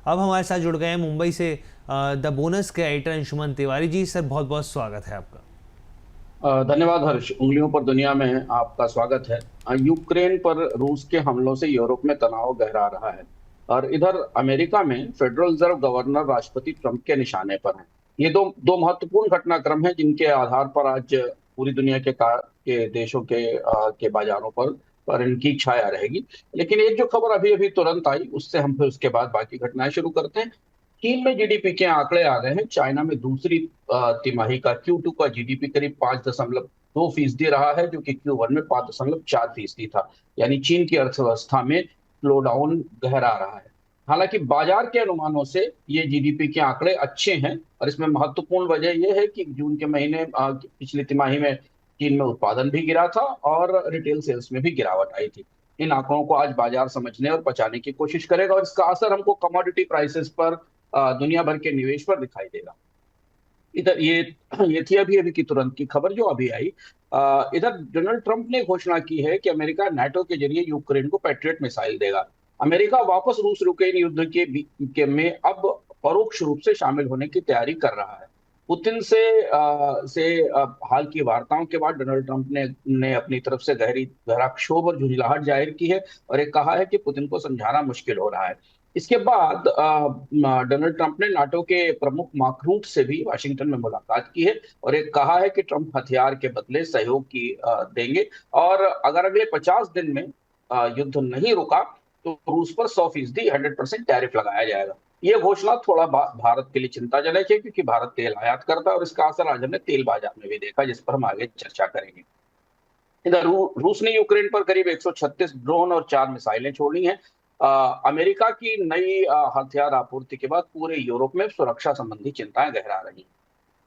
अब हमारे साथ जुड़ गए हैं मुंबई से द बोनस के एडिटर अंशुमन तिवारी जी। सर, बहुत बहुत स्वागत है आपका। धन्यवाद हर्ष। उंगलियों पर दुनिया में आपका स्वागत है। यूक्रेन पर रूस के हमलों से यूरोप में तनाव गहरा रहा है और इधर अमेरिका में फेडरल रिजर्व गवर्नर राष्ट्रपति ट्रंप के निशाने पर हैं। ये दो दो महत्वपूर्ण घटनाक्रम हैं जिनके आधार पर आज पूरी दुनिया के देशों के बाजारों पर इनकी छाया रहेगी। लेकिन एक जो खबर अभी अभी तुरंत आई, उससे हम फिर उसके बाद बाकी घटनाएं शुरू करते हैं। चीन में जीडीपी के आंकड़े आ गए हैं। चाइना में दूसरी तिमाही का Q2 का जीडीपी करीब 5.2% रहा है, जो कि Q1 में 5.4% था। यानी चीन की अर्थव्यवस्था में स्लोडाउन गहरा रहा है। हालांकि बाजार के अनुमानों से ये जीडीपी के आंकड़े अच्छे हैं और इसमें महत्वपूर्ण वजह यह है कि जून के महीने पिछली तिमाही में चीन में उत्पादन भी गिरा था और रिटेल सेल्स में भी गिरावट आई थी। इन आंकड़ों को आज बाजार समझने और पचाने की कोशिश करेगा और इसका असर हमको कमोडिटी प्राइसेस पर, दुनिया भर के निवेश पर दिखाई देगा। इधर ये थी अभी अभी की तुरंत की खबर जो अभी आई। इधर डोनाल्ड ट्रंप ने घोषणा की है कि अमेरिका नाटो के जरिए यूक्रेन को पैट्रियट मिसाइल देगा। अमेरिका वापस रूस यूक्रेन युद्ध में अब परोक्ष रूप से शामिल होने की तैयारी कर रहा है। पुतिन हाल की वार्ताओं के बाद डोनाल्ड ट्रंप ने अपनी तरफ से गहरा क्षोभ और झुंझलाहट जाहिर की है और एक कहा है कि पुतिन को समझाना मुश्किल हो रहा है। इसके बाद डोनाल्ड ट्रंप ने नाटो के प्रमुख मार्क रूट से भी वाशिंगटन में मुलाकात की है और एक कहा है कि ट्रंप हथियार के बदले सहयोग की देंगे और अगर अगले 50 दिन में युद्ध नहीं रुका तो रूस पर 100% 100% टैरिफ लगाया जाएगा। ये घोषणा थोड़ा भारत के लिए चिंताजनक है, क्योंकि भारत तेल आयात करता है और इसका असर आज हमने तेल बाजार में भी देखा, जिस पर हम आगे चर्चा करेंगे। इधर रूस ने यूक्रेन पर करीब 136 ड्रोन और 4 मिसाइलें छोड़ी हैं। अमेरिका की नई हथियार आपूर्ति के बाद पूरे यूरोप में सुरक्षा संबंधी चिंताएं गहरा रही हैं।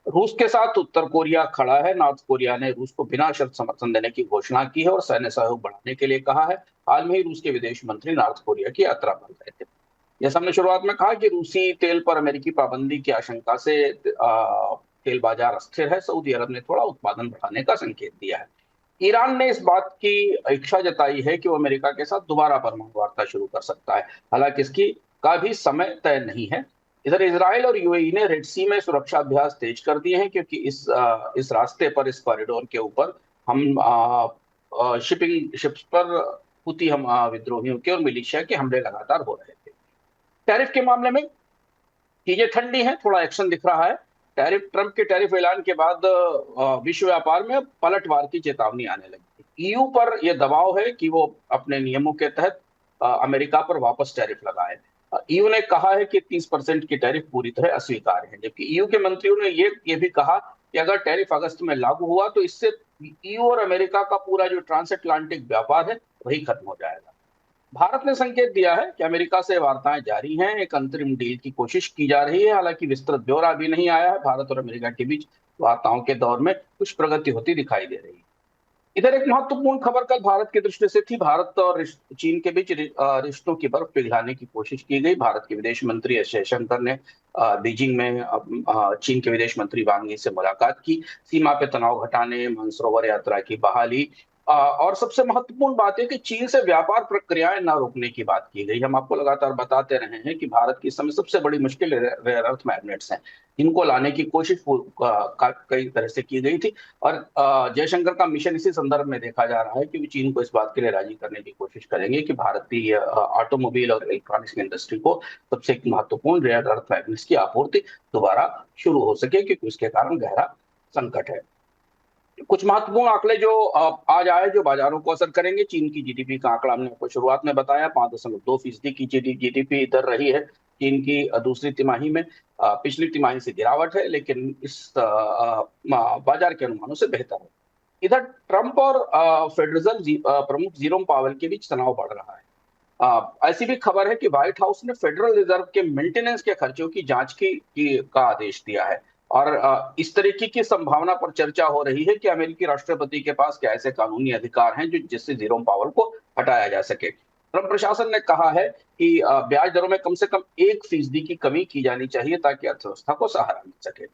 रूस के साथ उत्तर कोरिया खड़ा है। नॉर्थ कोरिया ने रूस को बिना शर्त समर्थन देने की घोषणा की है और सैन्य सहयोग बढ़ाने के लिए कहा है। हाल में ही रूस के विदेश मंत्री नॉर्थ कोरिया की यात्रा पर गए थे। जैसा हमने शुरुआत में कहा कि रूसी तेल पर अमेरिकी पाबंदी की आशंका से तेल बाजार अस्थिर है। सऊदी अरब ने थोड़ा उत्पादन बढ़ाने का संकेत दिया है। ईरान ने इस बात की इच्छा जताई है कि वो अमेरिका के साथ दोबारा परमाणु वार्ता शुरू कर सकता है। हालांकि इसकी का भी समय तय नहीं है। इधर इजराइल और यूएई ने रेड सी में सुरक्षा अभ्यास तेज कर दिए हैं, क्योंकि इस रास्ते पर, इस कॉरिडोर के ऊपर हम शिपिंग शिप्स पर हुती हम विद्रोहियों के और मिलिशिया के हमले लगातार हो रहे थे। टैरिफ के मामले में चीजें ठंडी हैं, थोड़ा एक्शन दिख रहा है। ट्रंप के टैरिफ ऐलान के बाद विश्व व्यापार में पलटवार की चेतावनी आने लगी। ईयू पर यह दबाव है कि वो अपने नियमों के तहत अमेरिका पर वापस टैरिफ लगाए। ईयू ने कहा है कि 30% की टैरिफ पूरी तरह अस्वीकार्य है, जबकि ईयू के मंत्रियों ने ये भी कहा कि अगर टैरिफ अगस्त में लागू हुआ तो इससे ईयू और अमेरिका का पूरा जो ट्रांस अटलांटिक व्यापार है वही खत्म हो जाएगा। भारत ने संकेत दिया है कि अमेरिका से वार्ताएं जारी हैं, एक अंतरिम डील की कोशिश की जा रही है। हालांकि विस्तृत ब्यौरा अभी नहीं आया है। भारत और अमेरिका के बीच वार्ताओं के दौर में कुछ प्रगति होती दिखाई दे रही है। इधर एक महत्वपूर्ण खबर कल भारत की दृष्टि से थी। भारत और चीन के बीच रिश्तों की बर्फ पिघलाने की कोशिश की गई। भारत के विदेश मंत्री एस जयशंकर ने बीजिंग में चीन के विदेश मंत्री वांग यी से मुलाकात की। सीमा पे तनाव घटाने, मानसरोवर यात्रा की बहाली और सबसे महत्वपूर्ण बात है कि चीन से व्यापार प्रक्रियाएं न रोकने की बात की गई। हम आपको लगातार बताते रहे हैं कि भारत की इस समय सबसे बड़ी मुश्किल रेयर अर्थ मैग्नेट्स हैं। इनको लाने की कोशिश कई तरह से की गई थी और जयशंकर का मिशन इसी संदर्भ में देखा जा रहा है कि वो चीन को इस बात के लिए राजी करने की कोशिश करेंगे कि भारतीय ऑटोमोबाइल और इलेक्ट्रॉनिक्स इंडस्ट्री को सबसे महत्वपूर्ण रेयर अर्थ मैग्नेट्स की आपूर्ति दोबारा शुरू हो सके, क्योंकि उसके कारण गहरा संकट है। कुछ महत्वपूर्ण आंकड़े जो आज आए, जो बाजारों को असर करेंगे। चीन की जीडीपी का आंकड़ा हमने आपको शुरुआत में बताया, 5.2% की जीडीपी इधर रही है चीन की दूसरी तिमाही में। पिछली तिमाही से गिरावट है, लेकिन इस बाजार के अनुमानों से बेहतर है। इधर ट्रंप और फेडरल रिजर्व प्रमुख जेरोम पावेल के बीच तनाव बढ़ रहा है। ऐसी भी खबर है कि व्हाइट हाउस ने फेडरल रिजर्व के मेंटेनेंस के खर्चों की जांच का आदेश दिया है और इस तरीके की संभावना पर चर्चा हो रही है कि अमेरिकी राष्ट्रपति के पास क्या ऐसे कानूनी अधिकार हैं जिससे जेरोम पावेल को हटाया जा सके। ट्रंप प्रशासन ने कहा है कि ब्याज दरों में कम से कम 1% की कमी की जानी चाहिए ताकि अर्थव्यवस्था को सहारा मिल सके।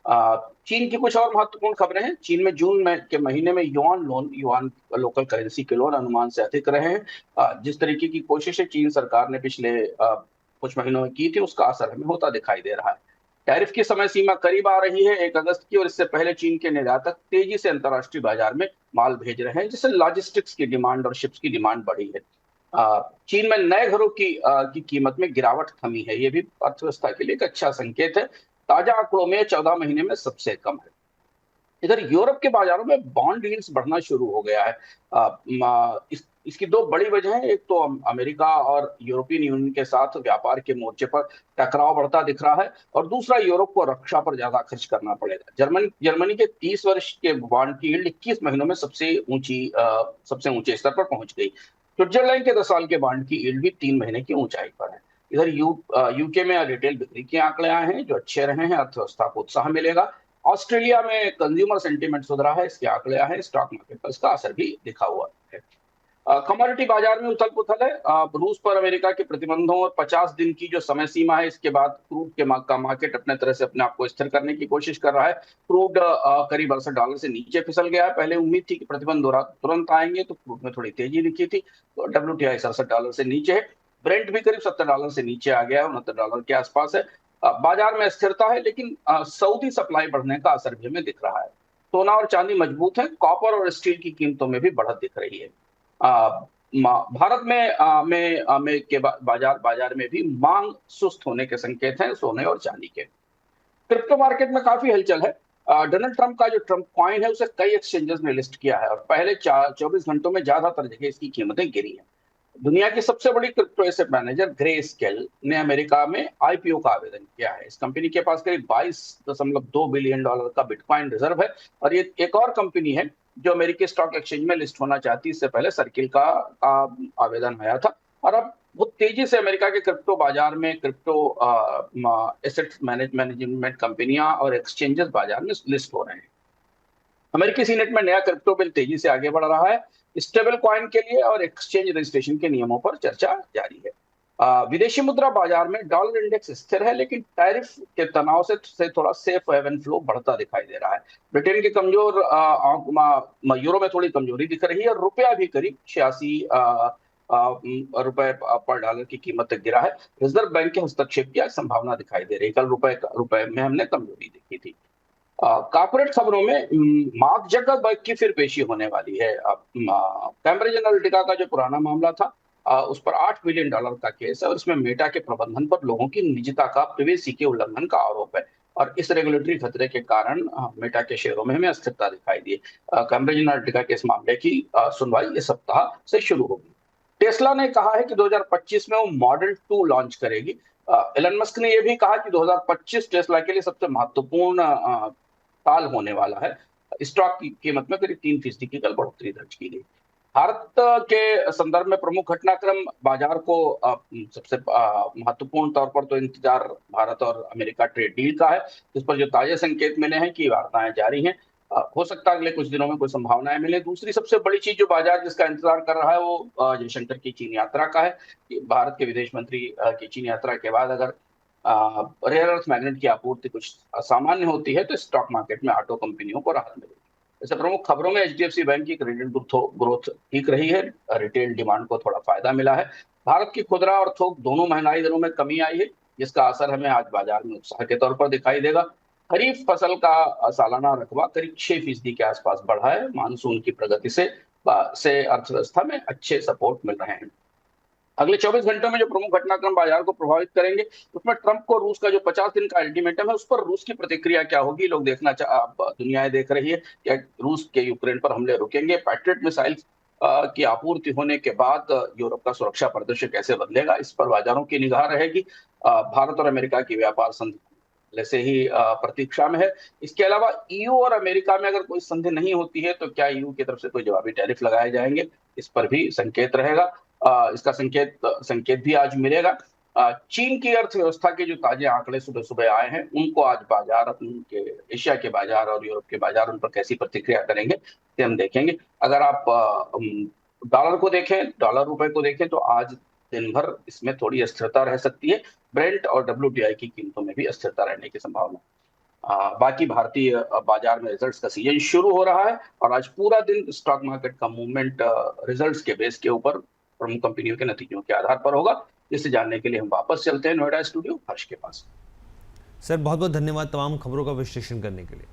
चीन की कुछ और महत्वपूर्ण खबरें हैं। चीन में जून के महीने में युआन लोकल करेंसी के लोन अनुमान से अधिक रहे हैं। जिस तरीके की कोशिश है चीन सरकार ने पिछले कुछ महीनों में की थी, उसका असर हमें होता दिखाई दे रहा है। टैरिफ की समय सीमा करीब आ रही है 1 अगस्त की, और इससे पहले चीन के निर्यातक तेजी से अंतर्राष्ट्रीय बाजार में माल भेज रहे हैं, जिससे लॉजिस्टिक्स की डिमांड और शिप्स की डिमांड बढ़ी है। चीन में नए घरों की कीमत में गिरावट थमी है, ये भी अर्थव्यवस्था के लिए एक अच्छा संकेत है। ताजा आंकड़ों में 14 महीने में सबसे कम है। इधर यूरोप के बाजारों में बॉन्ड यील्ड्स बढ़ना शुरू हो गया है। इसकी दो बड़ी वजह है। एक तो अमेरिका और यूरोपियन यूनियन के साथ व्यापार के मोर्चे पर टकराव बढ़ता दिख रहा है, और दूसरा यूरोप को रक्षा पर ज्यादा खर्च करना पड़ेगा। जर्मनी के 30 वर्ष के बॉन्ड की यील्ड 21 महीनों में सबसे ऊंचे स्तर पर पहुंच गई। स्विट्जरलैंड के 10 साल के बॉन्ड की यील्ड भी 3 महीने की ऊंचाई पर है। इधर यूके में रिटेल बिक्री के आंकड़े आए हैं जो अच्छे रहे हैं, अर्थव्यवस्था को उत्साह मिलेगा। ऑस्ट्रेलिया में कंज्यूमर सेंटीमेंट सुधरा है, इसके आंकड़े आए हैं, स्टॉक मार्केट पर इसका असर भी दिखा हुआ है। कमोडिटी बाजार में उथल पुथल है। रूस पर अमेरिका के प्रतिबंधों और 50 दिन की जो समय सीमा है, इसके बाद क्रूड का मार्केट अपने तरह से अपने आप को स्थिर करने की कोशिश कर रहा है। क्रूड करीब $68 से नीचे फिसल गया है। पहले उम्मीद थी कि प्रतिबंध तुरंत आएंगे, तो क्रूड में थोड़ी तेजी दिखी थी। तो WTI $67 से नीचे है। ब्रेंट भी करीब $70 से नीचे आ गया है, $69 के आसपास है। बाजार में स्थिरता है, लेकिन सऊदी सप्लाई बढ़ने का असर भी हमें दिख रहा है। सोना और चांदी मजबूत है। कॉपर और स्टील की कीमतों में भी बढ़त दिख रही है। भारत में के बाजार में भी मांग सुस्त होने के संकेत हैं सोने और चांदी के। क्रिप्टो मार्केट में काफी हलचल है। डोनाल्ड ट्रंप का जो ट्रंप कॉइन है, उसे कई एक्सचेंजेस ने लिस्ट किया है, और पहले 24 घंटों में ज्यादातर जगह इसकी कीमतें गिरी हैं। दुनिया की सबसे बड़ी crypto asset manager grey scale ने अमेरिका में आईपीओ का आवेदन किया है। इस कंपनी के पास करीब $22.2 बिलियन का बिटकॉइन रिजर्व है, और ये एक और कंपनी है जो अमेरिकी स्टॉक एक्सचेंज में लिस्ट होना चाहती है। इससे पहले सर्किल का आवेदन आया था, और अब बहुत तेजी से अमेरिका के क्रिप्टो बाजार में क्रिप्टो एसेट मैनेजमेंट कंपनियां और एक्सचेंजेस बाजार में लिस्ट हो रहे हैं। अमेरिकी सीनेट में नया क्रिप्टो बिल तेजी से आगे बढ़ रहा है। स्टेबल कॉइन के लिए और एक्सचेंज रजिस्ट्रेशन के नियमों पर चर्चा जारी है। विदेशी मुद्रा बाजार में डॉलर इंडेक्स स्थिर है, लेकिन टैरिफ के तनाव से थोड़ा सेफ हेवन फ्लो बढ़ता दिखाई दे रहा है। ब्रिटेन के कमजोर यूरो में थोड़ी कमजोरी दिख रही है, और रुपया भी करीब 86 रुपए पर डॉलर की कीमत तक गिरा है। रिजर्व बैंक के हस्तक्षेप की आज संभावना दिखाई दे रही है। कल रुपए में हमने कमजोरी देखी थी। कॉर्पोरेट खबरों में मार्क जकरबर्ग की फिर पेशी होने वाली है। कैम्ब्रिज एनालिटिका का जो पुराना मामला था, उस पर $8 बिलियन का केस है, और इसमें मेटा के प्रबंधन पर लोगों की निजता का प्राइवेसी के उल्लंघन का आरोप है। और इस रेगुलेटरी खतरे के कारण मेटा के शेयरों में हमें अस्थिरता दिखाई दी। कैम्ब्रिज एनालिटिका के इस मामले की सुनवाई इस सप्ताह से शुरू होगी। टेस्ला ने कहा है कि 2025 में वो मॉडल 2 लॉन्च करेगी। एलन मस्क ने यह भी कहा कि 2025 टेस्ला के लिए सबसे महत्वपूर्ण साल होने वाला है। स्टॉक की कीमत में करीब 3% की कल बढ़ोतरी दर्ज की गई। भारत के संदर्भ में प्रमुख घटनाक्रम बाजार को सबसे महत्वपूर्ण तौर पर तो इंतजार भारत और अमेरिका ट्रेड डील का है, जिस पर जो ताजे संकेत मिले हैं कि वार्ताएं जारी हैं। हो सकता है अगले कुछ दिनों में कोई संभावनाएं मिले। दूसरी सबसे बड़ी चीज जो बाजार जिसका इंतजार कर रहा है, वो जयशंकर की चीन यात्रा का है। भारत के विदेश मंत्री की चीन यात्रा के बाद अगर रेयर अर्थ मैग्नेट की आपूर्ति कुछ असामान्य होती है, तो स्टॉक मार्केट में ऑटो कंपनियों को राहत मिलेगी। जैसे प्रमुख खबरों में एचडीएफसी बैंक की क्रेडिट ग्रोथ ठीक रही है। रिटेल डिमांड को थोड़ा फायदा मिला है। भारत की खुदरा और थोक दोनों महंगाई दरों में कमी आई है, जिसका असर हमें आज बाजार में उत्साह के तौर पर दिखाई देगा। खरीफ फसल का सालाना रकबा करीब 6% के आसपास बढ़ा है। मानसून की प्रगति से अर्थव्यवस्था में अच्छे सपोर्ट मिल रहे हैं। अगले 24 घंटों में जो प्रमुख घटनाक्रम बाजार को प्रभावित करेंगे, उसमें ट्रंप को रूस का जो 50 दिन का अल्टीमेटम है, उस पर रूस की प्रतिक्रिया क्या होगी, लोग दुनियाएं देख रही है। क्या रूस के यूक्रेन पर हमले रुकेंगे? पैट्रियट मिसाइल की आपूर्ति होने के बाद यूरोप का सुरक्षा परिदृश्य कैसे बदलेगा, इस पर बाजारों की निगाह रहेगी। भारत और अमेरिका की व्यापार संधि पहले से ही प्रतीक्षा में है। इसके अलावा ईयू और अमेरिका में अगर कोई संधि नहीं होती है, तो क्या ईयू की तरफ से कोई जवाबी टैरिफ लगाए जाएंगे, इस पर भी संकेत रहेगा। इसका संकेत भी आज मिलेगा। चीन की अर्थव्यवस्था के जो ताजे आंकड़े सुबह सुबह आए हैं, उनको आज बाजार उनके एशिया के बाजार और यूरोप के बाजार उन पर कैसी प्रतिक्रिया करेंगे, ये हम देखेंगे। अगर आप डॉलर को देखें, डॉलर रुपए को देखें, तो आज दिन भर इसमें थोड़ी अस्थिरता रह सकती है। ब्रेंट और WTI की कीमतों में भी अस्थिरता रहने की संभावना। बाकी भारतीय बाजार में रिजल्ट्स का सीजन शुरू हो रहा है, और आज पूरा दिन स्टॉक मार्केट का मूवमेंट रिजल्ट्स के बेस के ऊपर प्रमुख कंपनियों के नतीजों के आधार पर होगा। जिसे जानने के लिए हम वापस चलते हैं नोएडा स्टूडियो हर्ष के पास। सर बहुत बहुत धन्यवाद तमाम खबरों का विश्लेषण करने के लिए।